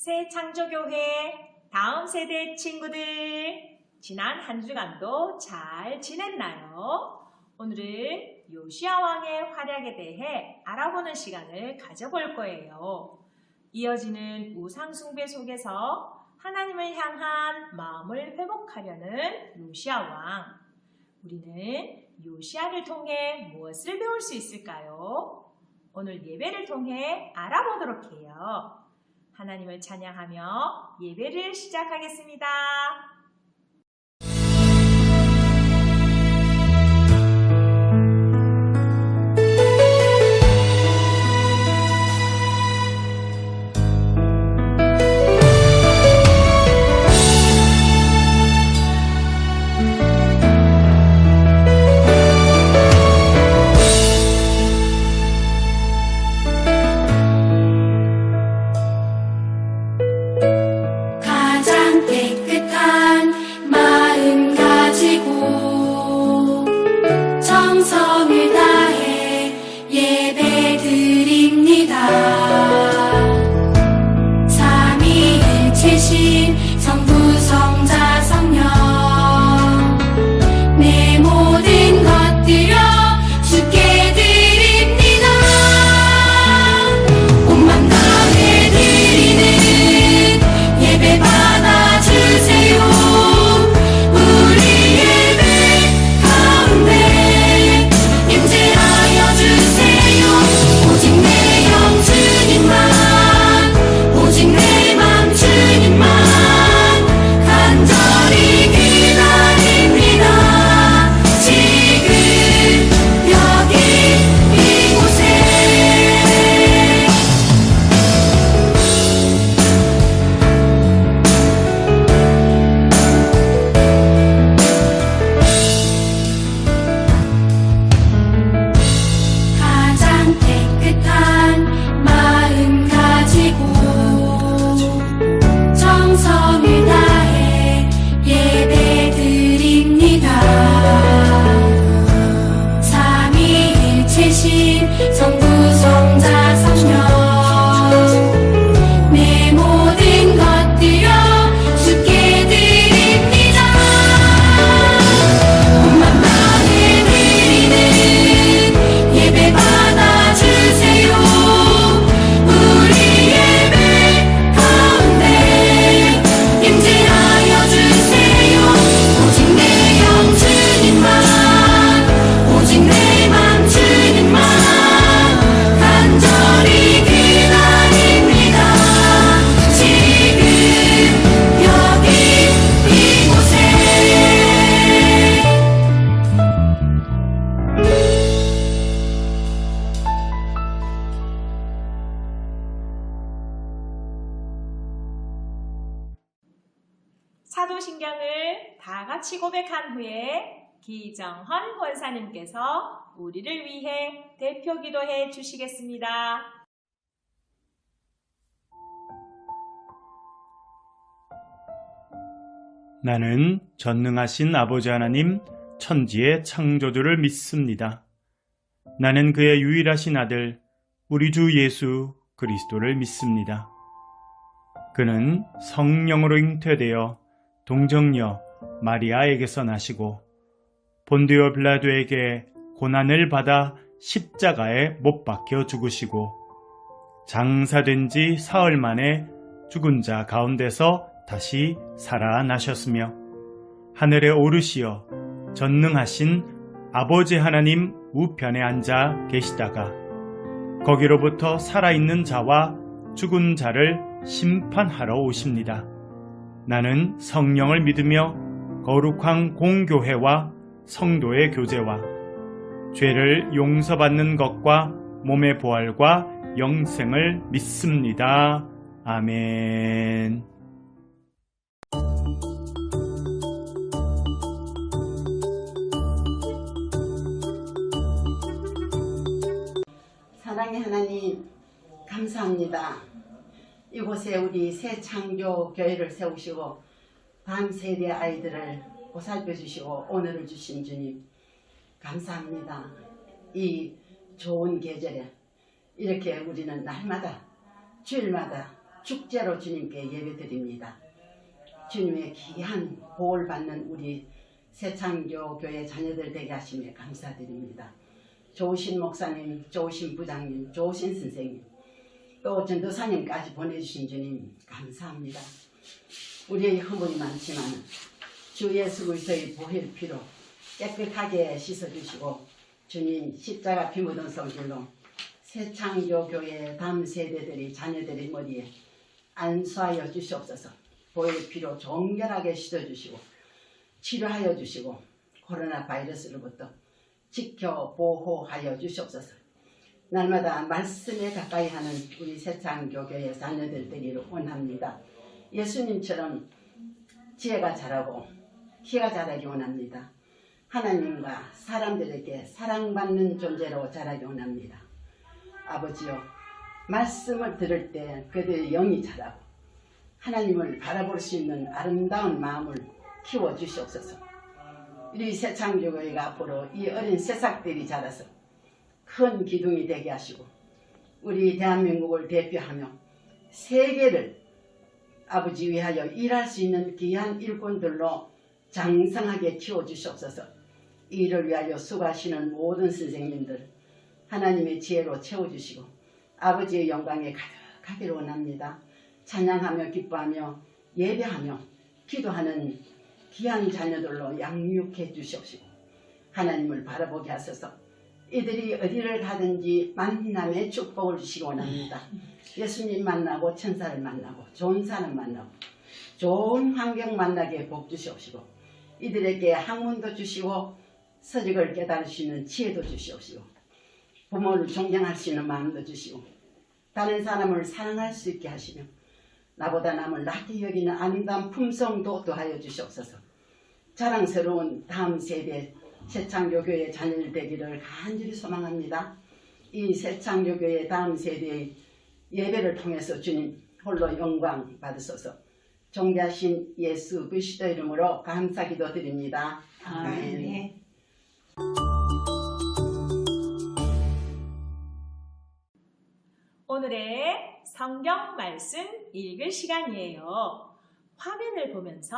새 창조교회 다음 세대 친구들, 지난 한 주간도 잘 지냈나요? 오늘은 요시야 왕의 활약에 대해 알아보는 시간을 가져볼 거예요. 이어지는 우상 숭배 속에서 하나님을 향한 마음을 회복하려는 요시야 왕. 우리는 요시야를 통해 무엇을 배울 수 있을까요? 오늘 예배를 통해 알아보도록 해요. 하나님을 찬양하며 예배를 시작하겠습니다. 정성을 다해 예배드립니다. 삼위일체신 성부 성자 성령 내 모든 것 드려 주께 드립니다. 온 맘 다해 드리는 예배 받아주세요. 사도신경을 다 같이 고백한 후에 기정헌 권사님께서 우리를 위해 대표 기도해 주시겠습니다. 나는 전능하신 아버지 하나님 천지의 창조주를 믿습니다. 나는 그의 유일하신 아들 우리 주 예수 그리스도를 믿습니다. 그는 성령으로 잉태되어 동정녀 마리아에게서 나시고 본디오 빌라도에게 고난을 받아 십자가에 못 박혀 죽으시고 장사된 지 사흘 만에 죽은 자 가운데서 다시 살아나셨으며 하늘에 오르시어 전능하신 아버지 하나님 우편에 앉아 계시다가 거기로부터 살아있는 자와 죽은 자를 심판하러 오십니다. 나는 성령을 믿으며 거룩한 공교회와 성도의 교제와 죄를 용서받는 것과 몸의 부활과 영생을 믿습니다. 아멘. 사랑의 하나님, 감사합니다. 이곳에 우리 새 창조 교회를 세우시고 다음 세대 아이들을 보살펴 주시고 오늘을 주신 주님 감사합니다. 이 좋은 계절에 이렇게 우리는 날마다 주일마다 축제로 주님께 예배드립니다. 주님의 귀한 보호를 받는 우리 새창교 교회 자녀들 되게 하심에 감사드립니다. 좋으신 목사님, 좋으신 부장님, 좋으신 선생님, 또 전도사님까지 보내주신 주님 감사합니다. 우리의 허물이 많지만 주 예수 그리스도의 보혈 피로 깨끗하게 씻어주시고 주님 십자가 피 묻은 손길로 새창교 교회 다음 세대들이 자녀들의 머리에 안수하여 주시옵소서. 보혈 피로 정결하게 씻어주시고 치료하여 주시고 코로나 바이러스로부터 지켜 보호하여 주시옵소서. 날마다 말씀에 가까이 하는 우리 새창교교의 자녀들 되기를 원합니다. 예수님처럼 지혜가 자라고 키가 자라기 원합니다. 하나님과 사람들에게 사랑받는 존재로 자라기 원합니다. 아버지요, 말씀을 들을 때 그들의 영이 자라고 하나님을 바라볼 수 있는 아름다운 마음을 키워주시옵소서. 우리 새창교회가 앞으로 이 어린 새싹들이 자라서 큰 기둥이 되게 하시고 우리 대한민국을 대표하며 세계를 아버지 위하여 일할 수 있는 귀한 일꾼들로 장성하게 키워주시옵소서. 이를 위하여 수고하시는 모든 선생님들 하나님의 지혜로 채워주시고 아버지의 영광에 가득하기를 원합니다. 찬양하며 기뻐하며 예배하며 기도하는 귀한 자녀들로 양육해 주시옵시고 하나님을 바라보게 하소서. 이들이 어디를 가든지 만남의 축복을 주시기 원합니다. 예수님 만나고 천사를 만나고 좋은 사람 만나고 좋은 환경 만나게 복 주시옵시고 이들에게 학문도 주시고 서적을 깨달을 수 있는 지혜도 주시옵시고 부모를 존경할 수 있는 마음도 주시고 다른 사람을 사랑할 수 있게 하시며 나보다 남을 낮게 여기는 아름다운 품성도 더하여 주시옵소서. 자랑스러운 다음 세대 새창교교의 자녀들 되기를 간절히 소망합니다. 이 새창교교의 다음 세대의 예배를 통해서 주님 홀로 영광 받으소서. 존귀하신 예수 그리스도 이름으로 감사기도 드립니다. 아멘. 오늘의 성경 말씀 읽을 시간이에요. 화면을 보면서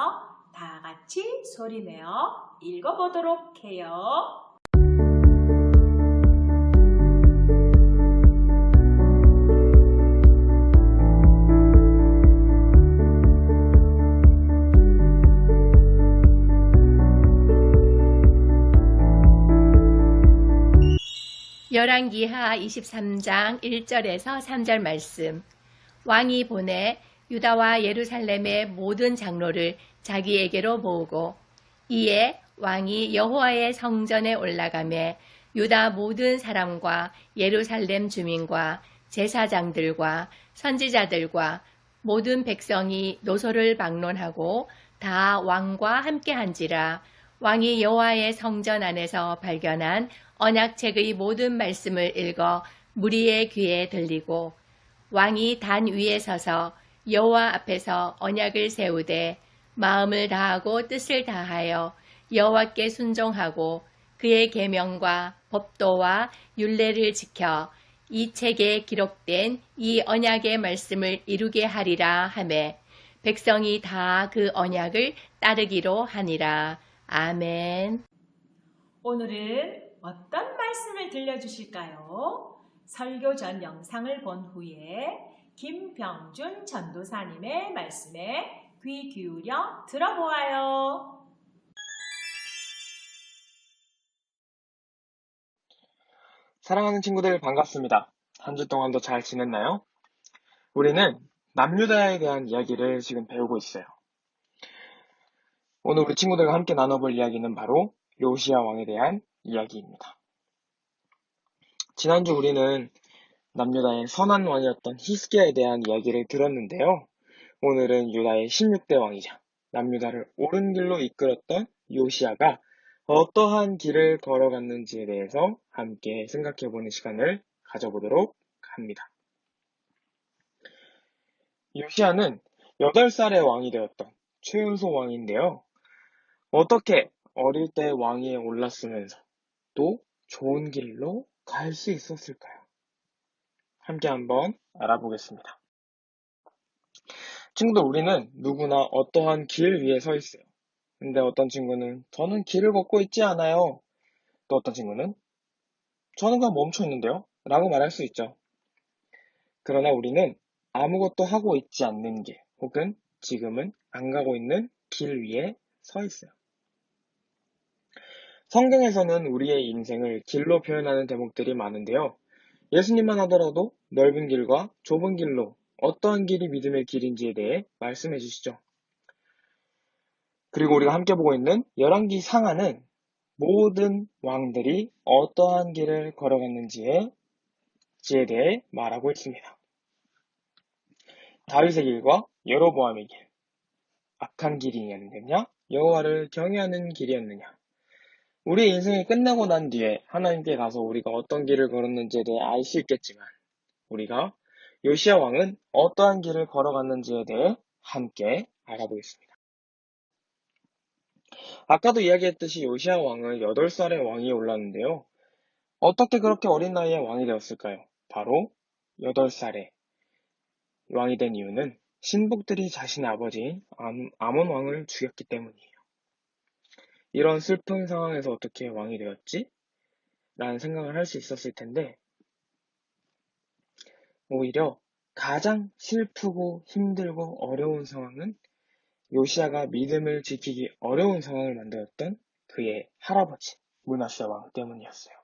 다 같이 소리내어 읽어보도록 해요. 열왕기하 23장 1절에서 3절 말씀. 왕이 보내 유다와 예루살렘의 모든 장로를 자기에게로 모으고 이에 왕이 여호와의 성전에 올라가매 유다 모든 사람과 예루살렘 주민과 제사장들과 선지자들과 모든 백성이 노소를 막론하고 다 왕과 함께한지라. 왕이 여호와의 성전 안에서 발견한 언약책의 모든 말씀을 읽어 무리의 귀에 들리고 왕이 단 위에 서서 여호와 앞에서 언약을 세우되 마음을 다하고 뜻을 다하여 여호와께 순종하고 그의 계명과 법도와 율례를 지켜 이 책에 기록된 이 언약의 말씀을 이루게 하리라 하매 백성이 다 그 언약을 따르기로 하니라. 아멘. 오늘은 어떤 말씀을 들려주실까요? 설교 전 영상을 본 후에 김병준 전도사님의 말씀에 귀 기울여 들어보아요. 사랑하는 친구들 반갑습니다. 한 주 동안도 잘 지냈나요? 우리는 남유다에 대한 이야기를 지금 배우고 있어요. 오늘 우리 친구들과 함께 나눠볼 이야기는 바로 요시야 왕에 대한 이야기입니다. 지난주 우리는 남유다의 선한 왕이었던 히스기야에 대한 이야기를 들었는데요. 오늘은 유다의 16대 왕이자 남유다를 옳은 길로 이끌었던 요시야가 어떠한 길을 걸어갔는지에 대해서 함께 생각해보는 시간을 가져보도록 합니다. 요시야는 8살의 왕이 되었던 최연소 왕인데요. 어떻게 어릴 때 왕위에 올랐으면서 또 좋은 길로 갈 수 있었을까요? 함께 한번 알아보겠습니다. 친구들, 우리는 누구나 어떠한 길 위에 서 있어요. 근데 어떤 친구는 저는 길을 걷고 있지 않아요. 또 어떤 친구는 저는 그냥 멈춰 있는데요. 라고 말할 수 있죠. 그러나 우리는 아무것도 하고 있지 않는 길, 혹은 지금은 안 가고 있는 길 위에 서 있어요. 성경에서는 우리의 인생을 길로 표현하는 대목들이 많은데요. 예수님만 하더라도 넓은 길과 좁은 길로 어떠한 길이 믿음의 길인지에 대해 말씀해 주시죠. 그리고 우리가 함께 보고 있는 열왕기 상하는 모든 왕들이 어떠한 길을 걸어갔는지에 대해 말하고 있습니다. 다윗의 길과 여로보암의 길, 악한 길이었느냐, 여호와를 경외하는 길이었느냐. 우리의 인생이 끝나고 난 뒤에 하나님께 가서 우리가 어떤 길을 걸었는지에 대해 알 수 있겠지만, 우리가 요시야 왕은 어떠한 길을 걸어갔는지에 대해 함께 알아보겠습니다. 아까도 이야기했듯이 요시야 왕은 8살의 왕위에 올랐는데요. 어떻게 그렇게 어린 나이에 왕이 되었을까요? 바로 8살에 왕이 된 이유는 신복들이 자신의 아버지인 아몬 왕을 죽였기 때문이에요. 이런 슬픈 상황에서 어떻게 왕이 되었지? 라는 생각을 할 수 있었을 텐데, 오히려 가장 슬프고 힘들고 어려운 상황은 요시야가 믿음을 지키기 어려운 상황을 만들었던 그의 할아버지 므낫세 왕 때문이었어요.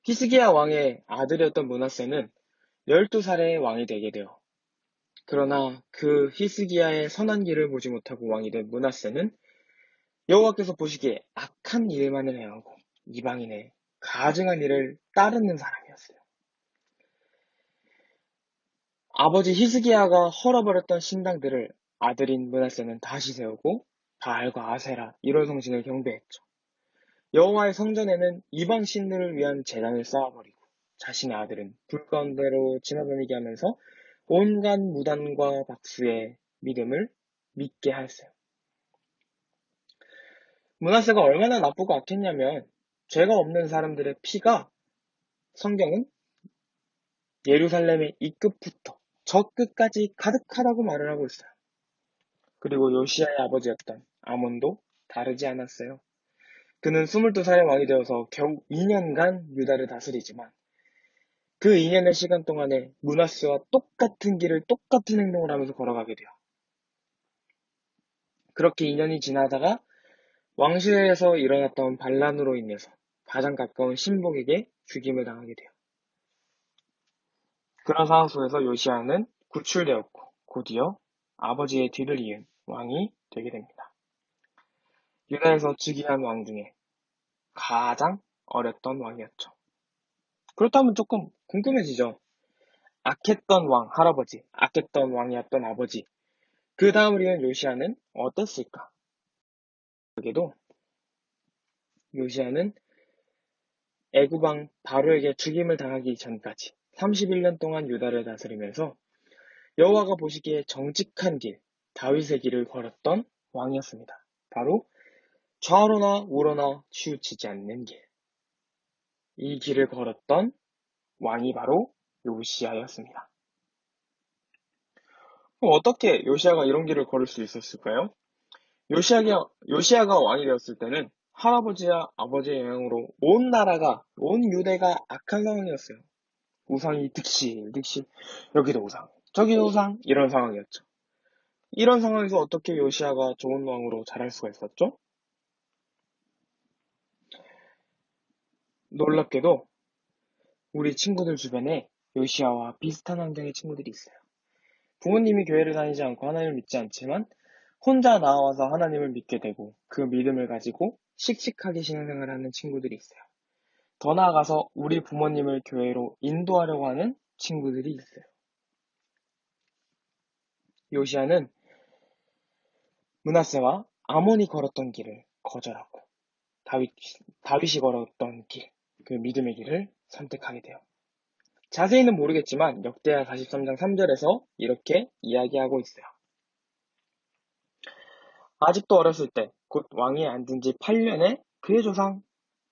히스기야 왕의 아들이었던 므낫세는 12살에 왕이 되게 돼요. 그러나 그 히스기야의 선한 길을 보지 못하고 왕이 된 므낫세는 여호와께서 보시기에 악한 일만을 행하고 이방인의 가증한 일을 따르는 사람이었어요. 아버지 히스기야가 헐어버렸던 신당들을 아들인 므낫세는 다시 세우고 바알과 아세라 이런 성신을 경배했죠. 여호와의 성전에는 이방 신들을 위한 제단을 쌓아버리고 자신의 아들은 불 가운데로 지나다니게 하면서 온갖 무단과 박수의 믿음을 믿게 하였어요. 므낫세가 얼마나 나쁘고 악했냐면 죄가 없는 사람들의 피가 성경은 예루살렘의 이 끝부터 저 끝까지 가득하다고 말을 하고 있어요. 그리고 요시야의 아버지였던 아몬도 다르지 않았어요. 그는 22살의 왕이 되어서 겨우 2년간 유다를 다스리지만 그 2년의 시간 동안에 므낫세와 똑같은 길을 똑같은 행동을 하면서 걸어가게 돼요. 그렇게 2년이 지나다가 왕실에서 일어났던 반란으로 인해서 가장 가까운 신복에게 죽임을 당하게 돼요. 그런 상황 속에서 요시야는 구출되었고 곧이어 아버지의 뒤를 이은 왕이 되게 됩니다. 유다에서 즉위한 왕 중에 가장 어렸던 왕이었죠. 그렇다면 조금 궁금해지죠. 악했던 왕, 할아버지, 악했던 왕이었던 아버지, 그 다음을 이은 요시야는 어땠을까? 그게도 요시야는 애굽왕 바로에게 죽임을 당하기 전까지 31년 동안 유다를 다스리면서 여호와가 보시기에 정직한 길, 다윗의 길을 걸었던 왕이었습니다. 바로 좌로나 우로나 치우치지 않는 길. 이 길을 걸었던 왕이 바로 요시야였습니다. 그럼 어떻게 요시야가 이런 길을 걸을 수 있었을까요? 요시야가 왕이 되었을 때는 할아버지와 아버지의 영향으로 온 나라가, 온 유대가 악한 상황이었어요. 우상이 득실, 여기도 우상, 저기도 우상, 이런 상황이었죠. 이런 상황에서 어떻게 요시야가 좋은 왕으로 자랄 수가 있었죠? 놀랍게도 우리 친구들 주변에 요시야와 비슷한 환경의 친구들이 있어요. 부모님이 교회를 다니지 않고 하나님을 믿지 않지만 혼자 나와서 하나님을 믿게 되고 그 믿음을 가지고 씩씩하게 신앙생활을 하는 친구들이 있어요. 더 나아가서 우리 부모님을 교회로 인도하려고 하는 친구들이 있어요. 요시야는 므낫세와 아몬이 걸었던 길을 거절하고 다윗이 걸었던 길, 그 믿음의 길을 선택하게 돼요. 자세히는 모르겠지만 역대하 43장 3절에서 이렇게 이야기하고 있어요. 아직도 어렸을 때 곧 왕위에 앉은 지 8년에 그의 조상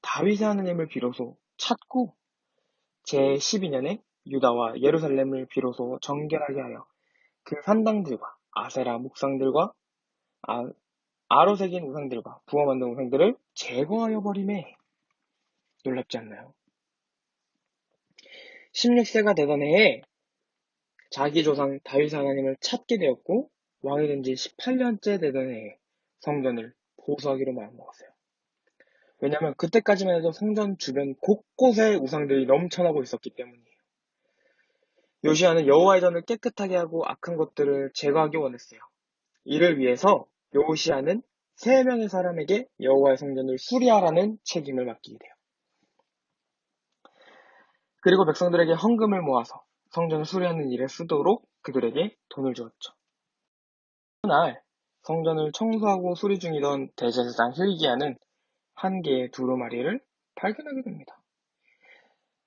다윗의 하나님을 비로소 찾고 제 12년에 유다와 예루살렘을 비로소 정결하게 하여 그 산당들과 아세라 목상들과 아로 새긴 우상들과 부어 만든 우상들을 제거하여 버리매. 놀랍지 않나요? 16세가 되던 해에 자기 조상 다윗 하나님을 찾게 되었고 왕이 된 지 18년째 되던 해에 성전을 보수하기로 마음먹었어요. 왜냐하면 그때까지만 해도 성전 주변 곳곳에 우상들이 넘쳐나고 있었기 때문이에요. 요시아는 여호와의 전을 깨끗하게 하고 악한 것들을 제거하기 원했어요. 이를 위해서 요시아는 3명의 사람에게 여호와의 성전을 수리하라는 책임을 맡기게 돼요. 그리고 백성들에게 헌금을 모아서 성전을 수리하는 일에 쓰도록 그들에게 돈을 주었죠. 그날 성전을 청소하고 수리 중이던 대제사장 hil기야는 한 개의 두루마리를 발견하게 됩니다.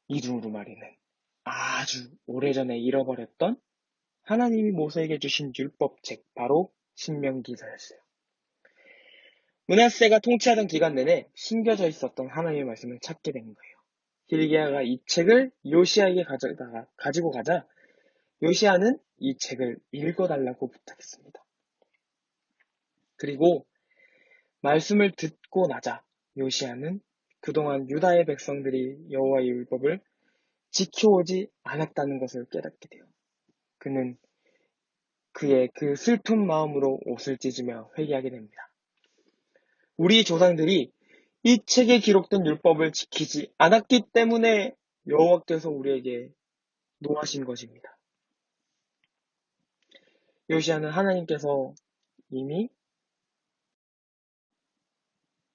이 두루마리는 아주 오래전에 잃어버렸던 하나님이 모세에게 주신 율법책, 바로 신명기서였어요. 므낫세가 통치하던 기간 내내 숨겨져 있었던 하나님의 말씀을 찾게 된 거예요. hil기야가 이 책을 요시아에게 가지고 가자 요시아는 이 책을 읽어달라고 부탁했습니다. 그리고 말씀을 듣고 나자 요시아는 그동안 유다의 백성들이 여호와의 율법을 지켜오지 않았다는 것을 깨닫게 돼요. 그는 그의 그 슬픈 마음으로 옷을 찢으며 회개하게 됩니다. 우리 조상들이 이 책에 기록된 율법을 지키지 않았기 때문에 여호와께서 우리에게 노하신 것입니다. 요시아는 하나님께서 이미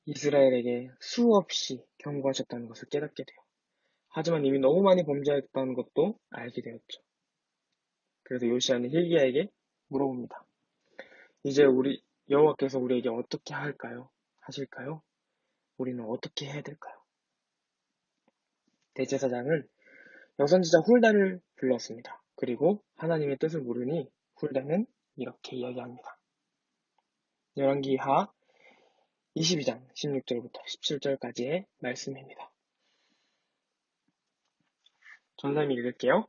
이스라엘에게 수없이 경고하셨다는 것을 깨닫게 돼요. 하지만 이미 너무 많이 범죄했다는 것도 알게 되었죠. 그래서 요시아는 hil기야에게 물어봅니다. 이제 여호와께서 우리에게 어떻게 하실까요? 우리는 어떻게 해야 될까요? 대제사장은 여선지자 훌다를 불렀습니다. 그리고 하나님의 뜻을 물으니 훌다는 이렇게 이야기합니다. 열왕기하 22장 16절부터 17절까지의 말씀입니다. 전사님이 읽을게요.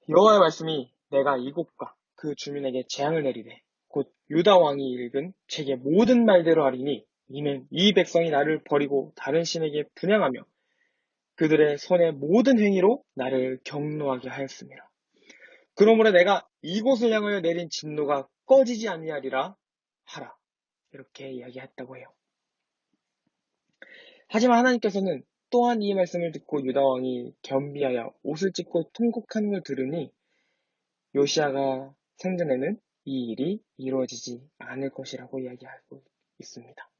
여호와의 말씀이 내가 이곳과 그 주민에게 재앙을 내리되 곧 유다 왕이 읽은 책의 모든 말대로 하리니 이는 이 백성이 나를 버리고 다른 신에게 분향하며 그들의 손의 모든 행위로 나를 경노하게 하였습니다. 그러므로 내가 이곳을 향하여 내린 진노가 꺼지지 아니하리라 하라. 이렇게 이야기했다고 해요. 하지만 하나님께서는 또한 이 말씀을 듣고 유다 왕이 겸비하여 옷을 찢고 통곡하는 걸 들으니 요시아가 생전에는 이 일이 이루어지지 않을 것이라고 이야기하고 있습니다.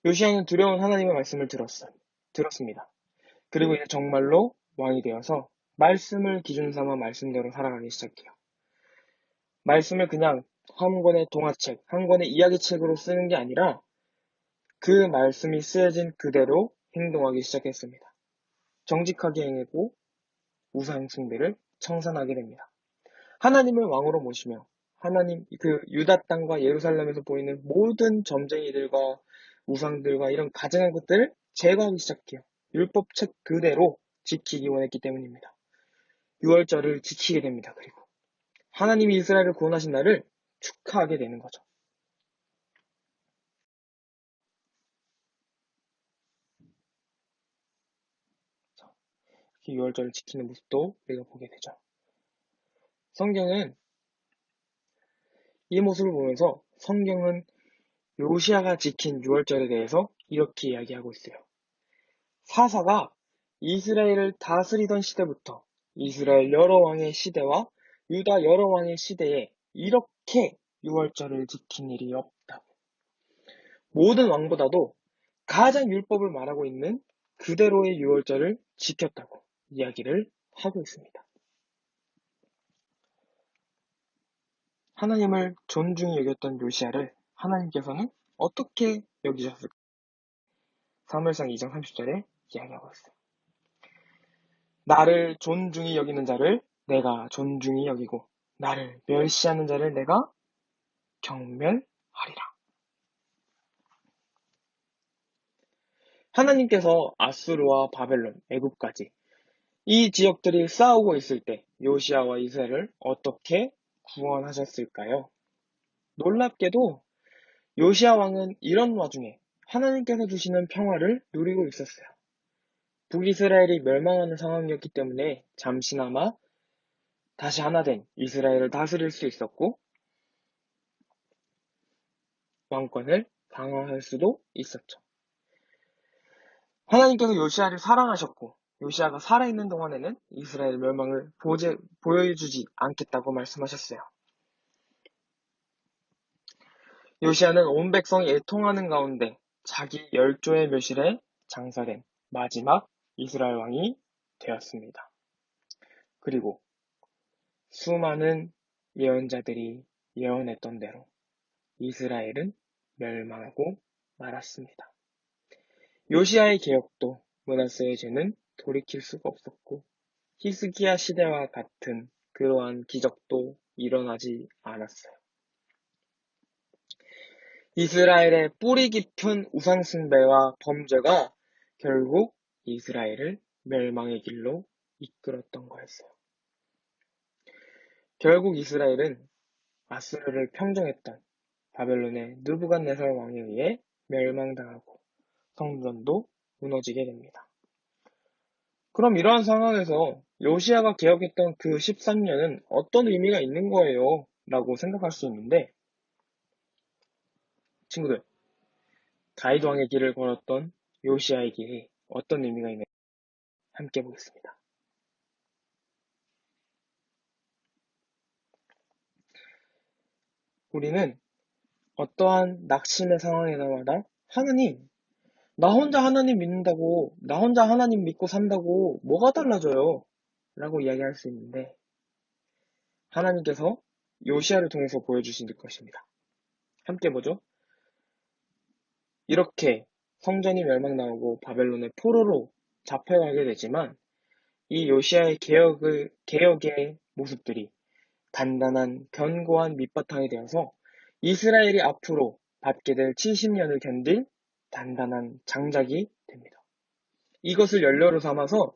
요시아는 두려운 하나님의 말씀을 들었습니다. 그리고 이제 정말로 왕이 되어서 말씀을 기준 삼아 말씀대로 살아가기 시작해요. 말씀을 그냥 한 권의 동화책, 한 권의 이야기책으로 쓰는 게 아니라 그 말씀이 쓰여진 그대로 행동하기 시작했습니다. 정직하게 행하고 우상 숭배를 청산하게 됩니다. 하나님을 왕으로 모시며 하나님 그 유다 땅과 예루살렘에서 보이는 모든 점쟁이들과 우상들과 이런 가증한 것들을 제거하기 시작해요. 율법책 그대로 지키기 원했기 때문입니다. 유월절을 지키게 됩니다. 그리고 하나님이 이스라엘을 구원하신 날을 축하하게 되는 거죠. 이렇게 유월절을 지키는 모습도 우리가 보게 되죠. 성경은 이 모습을 보면서 성경은 요시아가 지킨 유월절에 대해서 이렇게 이야기하고 있어요. 사사가 이스라엘을 다스리던 시대부터 이스라엘 여러 왕의 시대와 유다 여러 왕의 시대에 이렇게 유월절을 지킨 일이 없다고. 모든 왕보다도 가장 율법을 말하고 있는 그대로의 유월절을 지켰다고 이야기를 하고 있습니다. 하나님을 존중히 여겼던 요시아를 하나님께서는 어떻게 여기셨을까? 사무엘상 2장 30절에 이야기하고 있어요. 나를 존중히 여기는 자를 내가 존중히 여기고 나를 멸시하는 자를 내가 경멸하리라. 하나님께서 아수르와 바벨론, 애굽까지 이 지역들이 싸우고 있을 때 요시야와 이스라엘을 어떻게 구원하셨을까요? 놀랍게도 요시야 왕은 이런 와중에 하나님께서 주시는 평화를 누리고 있었어요. 북이스라엘이 멸망하는 상황이었기 때문에 잠시나마 다시 하나 된 이스라엘을 다스릴 수 있었고 왕권을 방어할 수도 있었죠. 하나님께서 요시야를 사랑하셨고 요시야가 살아있는 동안에는 이스라엘 멸망을 보여주지 않겠다고 말씀하셨어요. 요시야는 온 백성이 애통하는 가운데 자기 열조의 묘실에 장사된 마지막 이스라엘 왕이 되었습니다. 그리고 수많은 예언자들이 예언했던 대로 이스라엘은 멸망하고 말았습니다. 요시야의 개혁도 므낫세의 죄는 돌이킬 수가 없었고 히스기야 시대와 같은 그러한 기적도 일어나지 않았어요. 이스라엘의 뿌리 깊은 우상 숭배와 범죄가 결국 이스라엘을 멸망의 길로 이끌었던 거였어요. 결국 이스라엘은 아수르를 평정했던 바벨론의 느부갓네살 왕에 의해 멸망당하고 성전도 무너지게 됩니다. 그럼 이러한 상황에서 요시야가 개혁했던 그 13년은 어떤 의미가 있는 거예요? 라고 생각할 수 있는데 친구들, 다윗 왕의 길을 걸었던 요시야의 길이 어떤 의미가 있는지 함께 보겠습니다. 우리는 어떠한 낙심의 상황에마다 하나님, 나 혼자 하나님 믿는다고, 나 혼자 하나님 믿고 산다고 뭐가 달라져요? 라고 이야기할 수 있는데 하나님께서 요시야를 통해서 보여주신 것입니다. 함께 보죠. 이렇게 성전이 멸망당하고 바벨론의 포로로 잡혀가게 되지만 이 요시야의 개혁의 모습들이 단단한 견고한 밑바탕이 되어서 이스라엘이 앞으로 받게 될 70년을 견딜 단단한 장작이 됩니다. 이것을 연료로 삼아서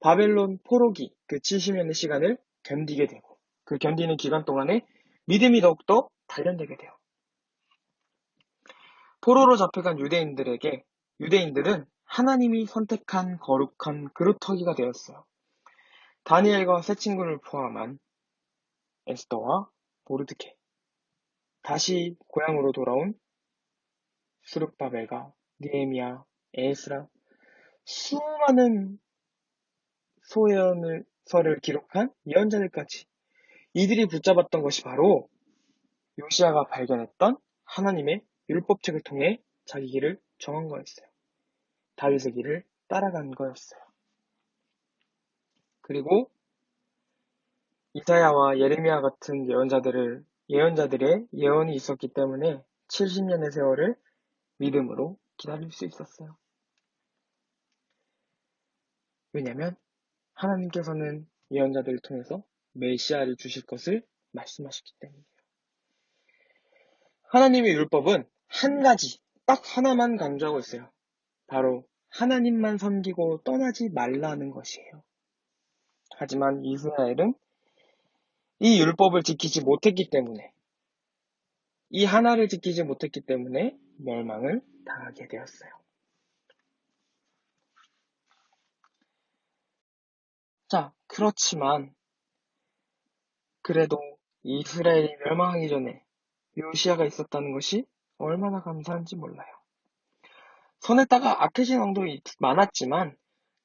바벨론 포로기 그 70년의 시간을 견디게 되고 그 견디는 기간 동안에 믿음이 더욱더 단련되게 돼요. 포로로 잡혀간 유대인들은 하나님이 선택한 거룩한 그루터기가 되었어요. 다니엘과 세 친구를 포함한 에스더와 모르드케, 다시 고향으로 돌아온 스룹바벨과 느헤미야, 에스라, 수많은 소예언서를 기록한 예언자들까지 이들이 붙잡았던 것이 바로 요시야가 발견했던 하나님의 율법책을 통해 자기 길을 정한 거였어요. 다윗의 길을 따라간 거였어요. 그리고 이사야와 예레미야 같은 예언자들의 예언이 있었기 때문에 70년의 세월을 믿음으로 기다릴 수 있었어요. 왜냐하면 하나님께서는 예언자들을 통해서 메시아를 주실 것을 말씀하셨기 때문이에요. 하나님의 율법은 한 가지, 딱 하나만 강조하고 있어요. 바로 하나님만 섬기고 떠나지 말라는 것이에요. 하지만 이스라엘은 이 율법을 지키지 못했기 때문에 이 하나를 지키지 못했기 때문에 멸망을 당하게 되었어요. 자, 그렇지만 그래도 이스라엘이 멸망하기 전에 요시야가 있었다는 것이 얼마나 감사한지 몰라요. 선했다가 악해진 왕도 많았지만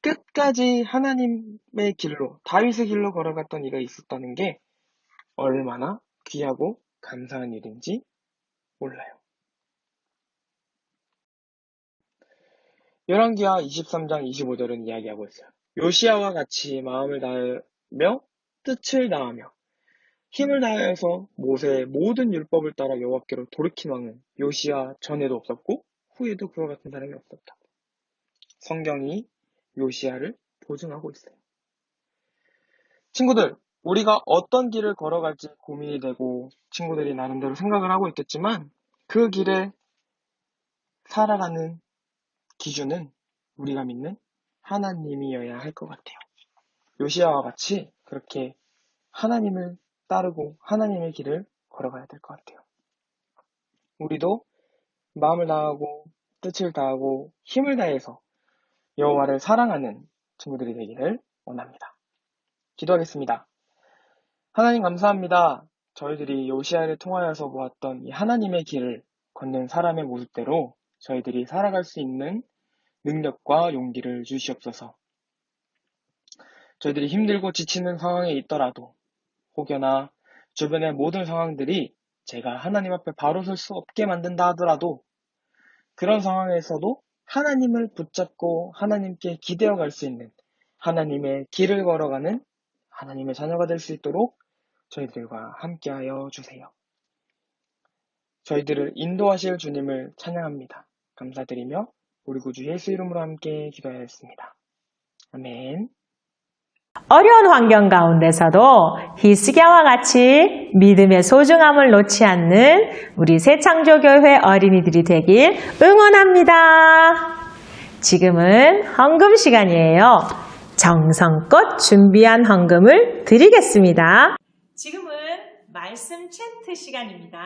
끝까지 하나님의 길로, 다윗의 길로 걸어갔던 이가 있었다는 게 얼마나 귀하고 감사한 일인지 몰라요. 열왕기하 23장 25절은 이야기하고 있어요. 요시야와 같이 마음을 다하며 뜻을 다하며 힘을 다해서 모세의 모든 율법을 따라 여호와께로 돌이킨 왕은 요시야 전에도 없었고 후에도 그와 같은 사람이 없었다. 성경이 요시야를 보증하고 있어요. 친구들, 우리가 어떤 길을 걸어갈지 고민이 되고 친구들이 나름대로 생각을 하고 있겠지만 그 길에 살아가는 기준은 우리가 믿는 하나님이어야 할 것 같아요. 요시야와 같이 그렇게 하나님을 따르고 하나님의 길을 걸어가야 될 것 같아요. 우리도 마음을 다하고 뜻을 다하고 힘을 다해서 여호와를 사랑하는 친구들이 되기를 원합니다. 기도하겠습니다. 하나님 감사합니다. 저희들이 요시야를 통하여서 보았던 이 하나님의 길을 걷는 사람의 모습대로 저희들이 살아갈 수 있는 능력과 용기를 주시옵소서. 저희들이 힘들고 지치는 상황에 있더라도 혹여나 주변의 모든 상황들이 제가 하나님 앞에 바로 설 수 없게 만든다 하더라도 그런 상황에서도 하나님을 붙잡고 하나님께 기대어 갈 수 있는 하나님의 길을 걸어가는 하나님의 자녀가 될 수 있도록 저희들과 함께하여 주세요. 저희들을 인도하실 주님을 찬양합니다. 감사드리며 우리 구주 예수 이름으로 함께 기도하였습니다. 아멘. 어려운 환경 가운데서도 히스기야와 같이 믿음의 소중함을 놓지 않는 우리 새창조교회 어린이들이 되길 응원합니다. 지금은 헌금 시간이에요. 정성껏 준비한 헌금을 드리겠습니다. 지금은 말씀 챈트 시간입니다.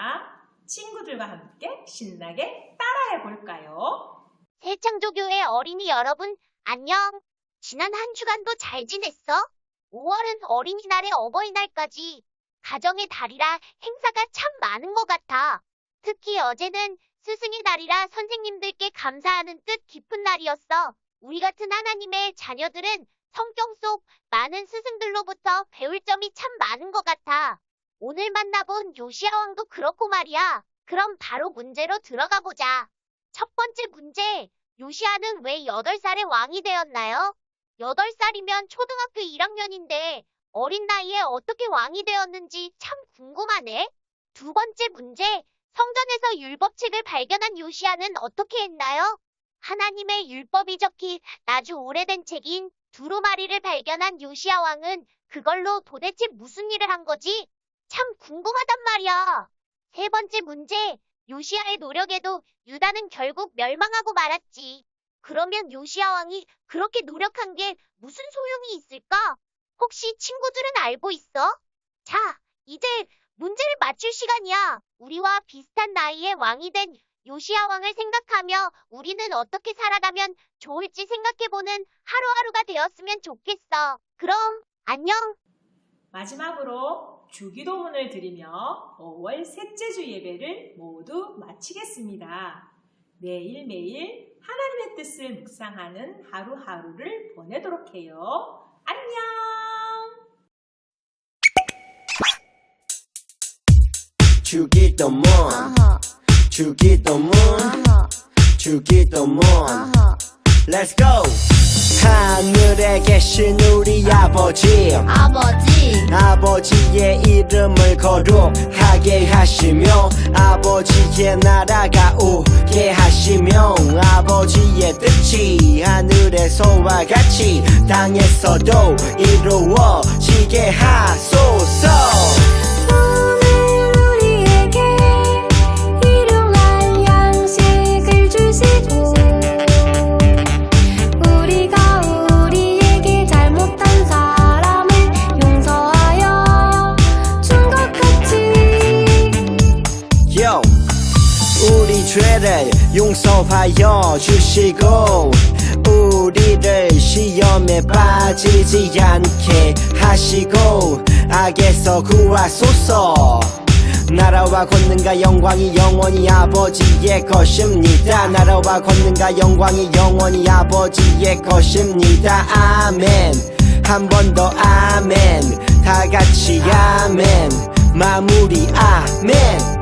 친구들과 함께 신나게 따라해 볼까요? 새창조교회 어린이 여러분, 안녕. 지난 한 주간도 잘 지냈어? 5월은 어린이날에 어버이날까지 가정의 달이라 행사가 참 많은 것 같아. 특히 어제는 스승의 날이라 선생님들께 감사하는 뜻 깊은 날이었어. 우리 같은 하나님의 자녀들은 성경 속 많은 스승들로부터 배울 점이 참 많은 것 같아. 오늘 만나본 요시야 왕도 그렇고 말이야. 그럼 바로 문제로 들어가 보자. 첫 번째 문제, 요시야는 왜 8살에 왕이 되었나요? 8살이면 초등학교 1학년인데 어린 나이에 어떻게 왕이 되었는지 참 궁금하네. 두 번째 문제, 성전에서 율법책을 발견한 요시야는 어떻게 했나요? 하나님의 율법이 적힌 아주 오래된 책인 두루마리를 발견한 요시야 왕은 그걸로 도대체 무슨 일을 한 거지? 참 궁금하단 말이야. 세 번째 문제, 요시야의 노력에도 유다는 결국 멸망하고 말았지. 그러면 요시야 왕이 그렇게 노력한 게 무슨 소용이 있을까? 혹시 친구들은 알고 있어? 자, 이제 문제를 맞출 시간이야. 우리와 비슷한 나이에 왕이 된 요시야 왕을 생각하며 우리는 어떻게 살아가면 좋을지 생각해보는 하루하루가 되었으면 좋겠어. 그럼 안녕. 마지막으로 주기도문을 드리며 5월 셋째 주 예배를 모두 마치겠습니다. 매일매일 하나님의 뜻을 묵상하는 하루하루를 보내도록 해요. 안녕! 주기도문 주기도문 주기도문 Let's go! 하늘에 계신 우리 아버지의 이름을 거룩하게 하시며 아버지의 나라가 오게 하시며 아버지의 뜻이 하늘에서와 같이 땅에서도 이루어지게 하소서. 우리 죄를 용서하여 주시고 우리를 시험에 빠지지 않게 하시고 악에서 구하소서. 나라와 권능과 영광이 영원히 아버지의 것입니다. 나라와 권능과 영광이 영원히 아버지의 것입니다. 아멘. 한 번 더 아멘. 다 같이 아멘. 마무리 아멘.